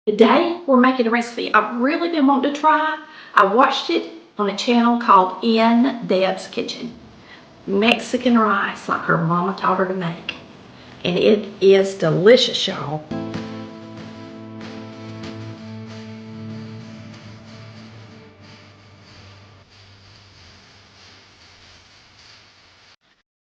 Today we're making a recipe I've really been wanting to try. I watched it on a channel called In Deb's Kitchen. Mexican rice like her mama taught her to make. And it is delicious, y'all.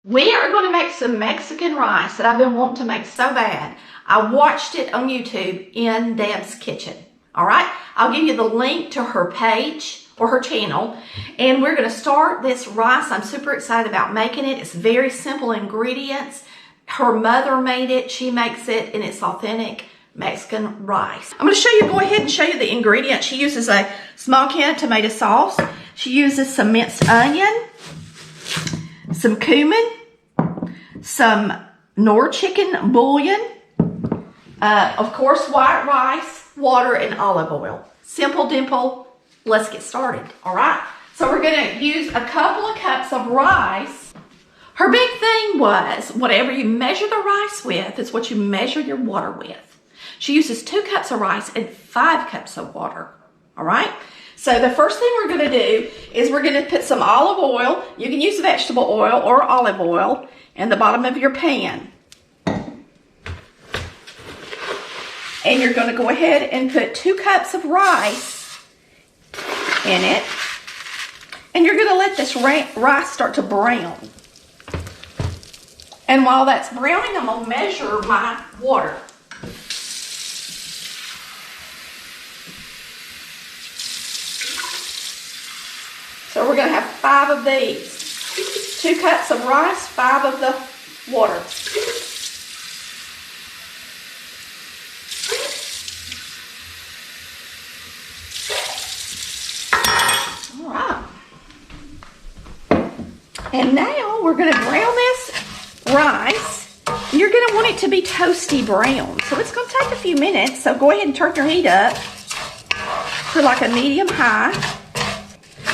We are going to make some Mexican rice that I've been wanting to make so bad. I watched it on YouTube, In Deb's Kitchen. All right, I'll give you the link to her page or her channel. And we're going to start this rice. I'm super excited about making it. It's very simple ingredients. Her mother made it. She makes it, and it's authentic Mexican rice. I'm going to show you, go ahead and show you the ingredients. She uses a small can of tomato sauce. She uses some minced onion, some cumin, some knorr chicken bouillon, of course white rice, water, and olive oil. Simple dimple. Let's get started. All right, so we're going to use a couple of cups of rice. Her big thing was whatever you measure the rice with is what you measure your water with. She uses 2 cups of rice and 5 cups of water. All right, so the first thing we're going to do is we're going to put some olive oil. You can use vegetable oil or olive oil in the bottom of your pan. And you're going to go ahead and put 2 cups of rice in it. And you're going to let this rice start to brown. And while that's browning, I'm going to measure my water. So we're going to have 5 of these. 2 cups of rice, 5 of the water. All right. And now we're going to brown this rice. You're going to want it to be toasty brown. So it's going to take a few minutes. So go ahead and turn your heat up to like a medium high.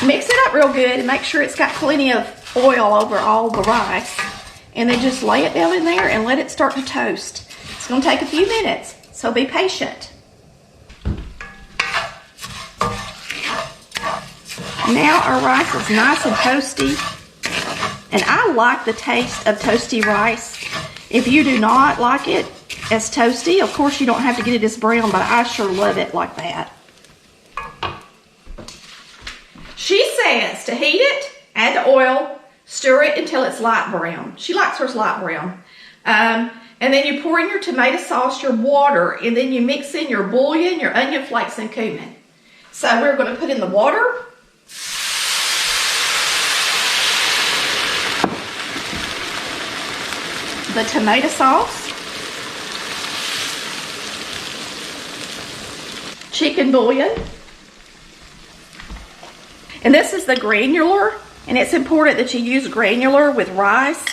Mix it up real good and make sure it's got plenty of oil over all the rice. And then just lay it down in there and let it start to toast. It's going to take a few minutes, so be patient. Now our rice is nice and toasty. And I like the taste of toasty rice. If you do not like it as toasty, of course you don't have to get it as brown, but I sure love it like that. She says to heat it, add the oil, stir it until it's light brown. She likes hers light brown. And then you pour in your tomato sauce, your water, and then you mix in your bouillon, your onion flakes, and cumin. So we're going to put in the water. The tomato sauce. Chicken bouillon. And this is the granular, and it's important that you use granular with rice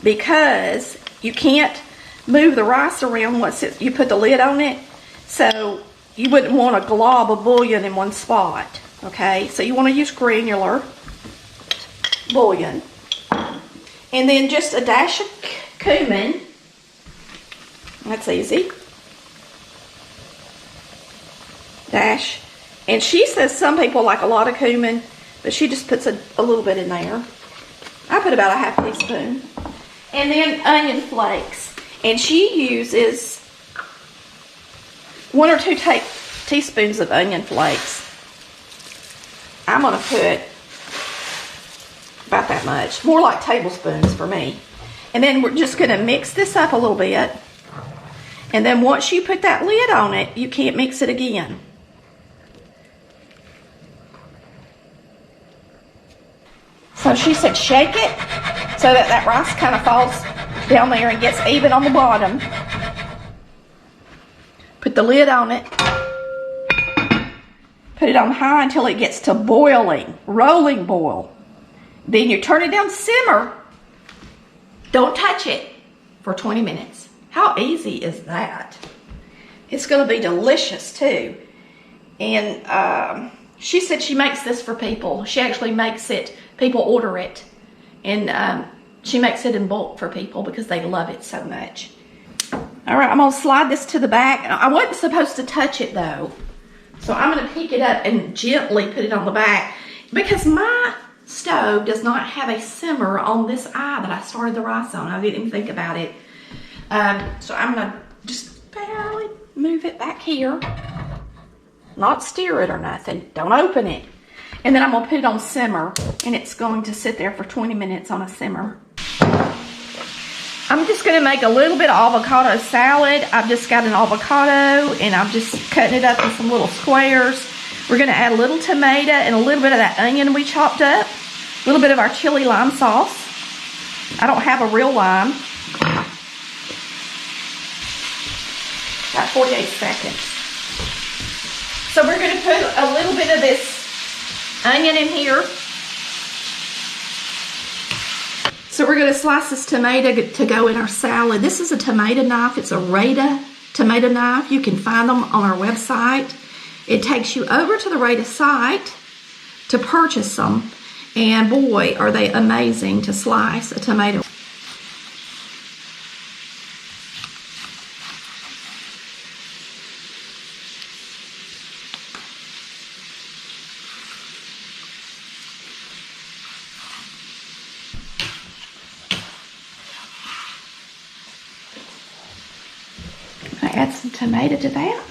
because you can't move the rice around once you put the lid on it. So you wouldn't want a glob of bouillon in one spot, okay? So you want to use granular bouillon. And then just a dash of cumin. That's easy. Dash. And she says some people like a lot of cumin, but she just puts a little bit in there. I put about a ½ teaspoon. And then onion flakes. And she uses 1 or 2 teaspoons of onion flakes. I'm going to put about that much. More like tablespoons for me. And then we're just going to mix this up a little bit. And then once you put that lid on it, you can't mix it again. So she said shake it so that that rice kind of falls down there and gets even on the bottom. Put the lid on it. Put it on high until it gets to boiling, rolling boil. Then you turn it down to simmer. Don't touch it for 20 minutes. How easy is that? It's going to be delicious too. And she said she makes this for people. She actually makes it. People order it, and she makes it in bulk for people because they love it so much. All right, I'm gonna slide this to the back. I wasn't supposed to touch it though. So I'm gonna pick it up and gently put it on the back because my stove does not have a simmer on this eye that I started the rice on. I didn't even think about it. So I'm gonna just barely move it back here. Not stir it or nothing. Don't open it. And then I'm gonna put it on simmer and it's going to sit there for 20 minutes on a simmer. I'm just gonna make a little bit of avocado salad. I've just got an avocado and I'm just cutting it up in some little squares. We're gonna add a little tomato and a little bit of that onion we chopped up. A little bit of our chili lime sauce. I don't have a real lime. About 48 seconds. So we're gonna put a little bit of this onion in here. So we're going to slice this tomato to go in our salad. This is a tomato knife. It's a Reda tomato knife. You can find them on our website. It takes you over to the Reda site to purchase them. And boy, are they amazing to slice a tomato. Add some tomato to that.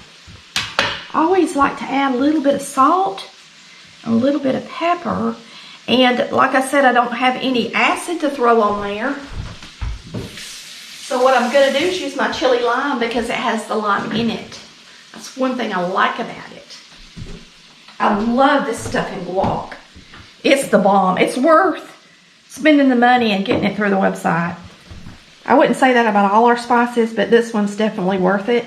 I always like to add a little bit of salt, a little bit of pepper, and like I said, I don't have any acid to throw on there. So what I'm going to do is use my chili lime because it has the lime in it. That's one thing I like about it. I love this stuff in guac. It's the bomb. It's worth spending the money and getting it through the website. I wouldn't say that about all our spices, but this one's definitely worth it.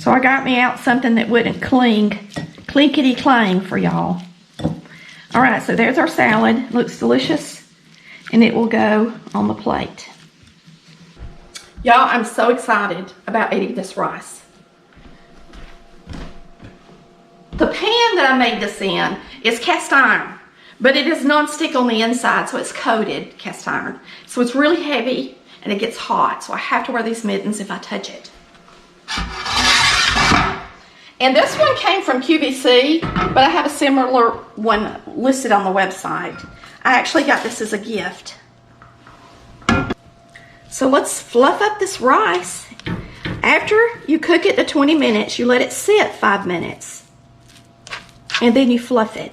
So I got me out something that wouldn't clinkety clang for y'all. All right, so there's our salad. Looks delicious, and it will go on the plate. Y'all, I'm so excited about eating this rice. The pan that I made this in is cast iron. But it is non-stick on the inside, so it's coated cast iron. So it's really heavy and it gets hot, so I have to wear these mittens if I touch it. And this one came from QVC, but I have a similar one listed on the website. I actually got this as a gift. So let's fluff up this rice. After you cook it to 20 minutes, you let it sit 5 minutes. And then you fluff it.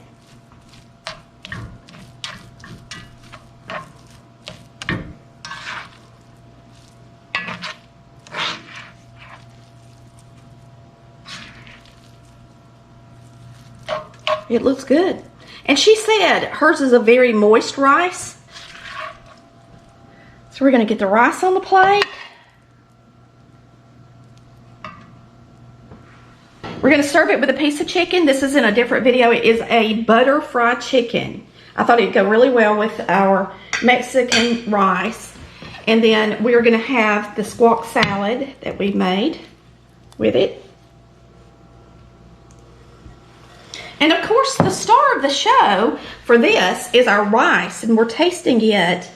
It looks good. And she said hers is a very moist rice. So we're going to get the rice on the plate. We're going to serve it with a piece of chicken. This is in a different video. It is a butter fried chicken. I thought it'd go really well with our Mexican rice. And then we're going to have the guac salad that we made with it. And of course, the star of the show for this is our rice, and we're tasting it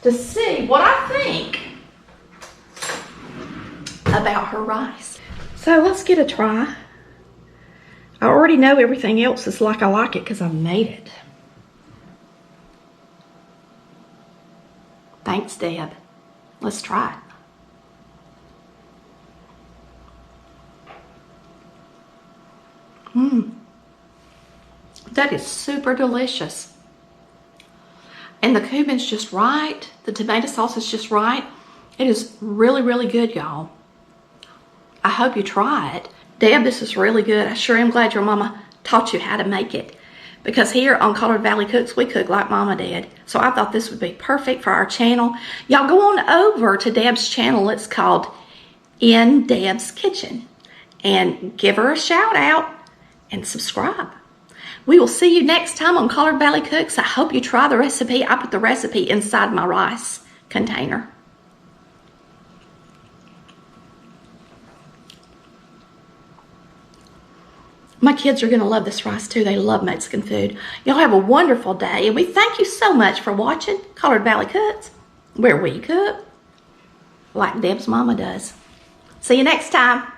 to see what I think about her rice. So let's get a try. I already know everything else is like I like it because I've made it. Thanks, Deb. Let's try it. That is super delicious. And the cumin's just right. The tomato sauce is just right. It is really, really good, y'all. I hope you try it. Deb, this is really good. I sure am glad your mama taught you how to make it. Because here on Collard Valley Cooks, we cook like mama did. So I thought this would be perfect for our channel. Y'all go on over to Deb's channel. It's called In Deb's Kitchen. And give her a shout out and subscribe. We will see you next time on Collard Valley Cooks. I hope you try the recipe. I put the recipe inside my rice container. My kids are going to love this rice too. They love Mexican food. Y'all have a wonderful day. And we thank you so much for watching Collard Valley Cooks, where we cook. like Deb's mama does. See you next time.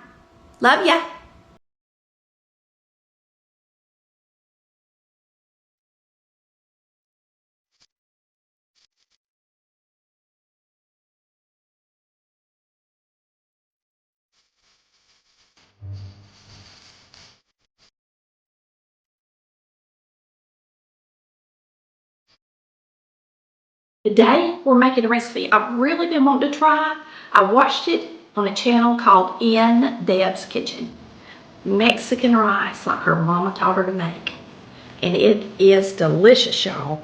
Love ya. Today, we're making a recipe I've really been wanting to try. I watched it on a channel called In Deb's Kitchen. Mexican rice like her mama taught her to make. And it is delicious, y'all.